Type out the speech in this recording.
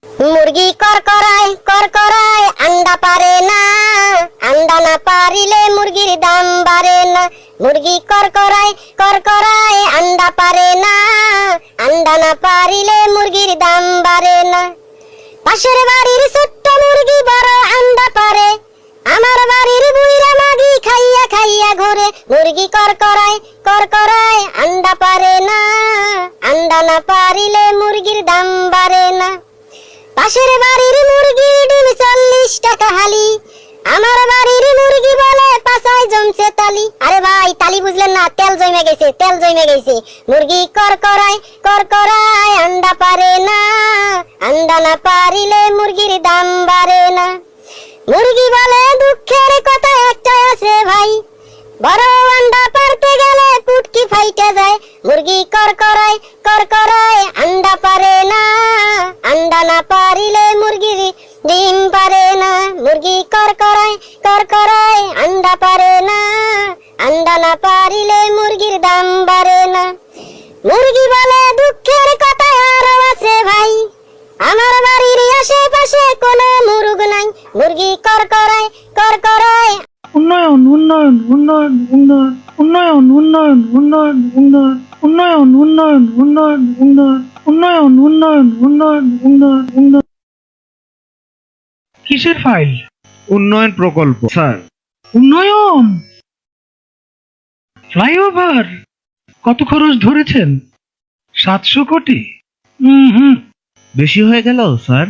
মুরগি করকরায় আন্ডা পারে না, আন্ডা না পারিলে মুরগির দাম বাড়ে না। মুরগি করকরায় আন্ডা পারে না, আন্ডা না পারিলে মুরগির দাম বাড়ে না। পাশের বাড়ির ছোট্ট মুরগি বড় আন্ডা পারে, আমার বাড়ির বুইরা মাগি খাইয়া খাইয়া ঘুরে। মুরগি করকরায় আন্ডা পারে না, আন্ডা না পারিলে মুরগির দাম বাড়ে না। পাশের বাড়ির মুরগি ডিম 40 টাকা হালি, আমার বাড়ির মুরগি বলে পাছায় জমছে তালি। আরে ভাই তালি বুঝলেন না, তেল জমে গেছে। মুরগি করকরায় আন্ডা পারে না, আন্ডা না পারিলে মুরগির দাম বাড়ে না। মুরগি বলে দুঃখের কথা একটা আছে ভাই, বড় আন্ডা পারতে গেলে পুটকি ফাইটে যায়। মুরগি করকরায় আন্ডা পারে না, আন্ডা না পারিলে মুরগির ডিম পারে না। মুরগি করকরায় আন্ডা পারে না, আন্ডা না পারিলে মুরগির দাম বাড়ে না। মুরগি বলে দুঃখের কথা আরো আছে ভাই, আমার বাড়ির আশেপাশে কোনো মুরগ নাই। মুরগি করকরায় উন্নয়ন উন্নয়ন উন্নয়ন উন্নয়ন উন্নয়ন উন্নয়ন উন্নয়ন উন্নয়ন উন্নয়ন উন্নয়ন উন্নয়ন উন্নয়ন উন্নয়ন উন্নয়ন উন্নয়ন উন্নয়ন উন্নয়ন। কিসের ফাইল? উন্নয়ন প্রকল্প স্যার। উন্নয়ন ফ্লাইওভার কত খরচ ধরেছেন? 700 কোটি? বেশি হয়ে গেল স্যার।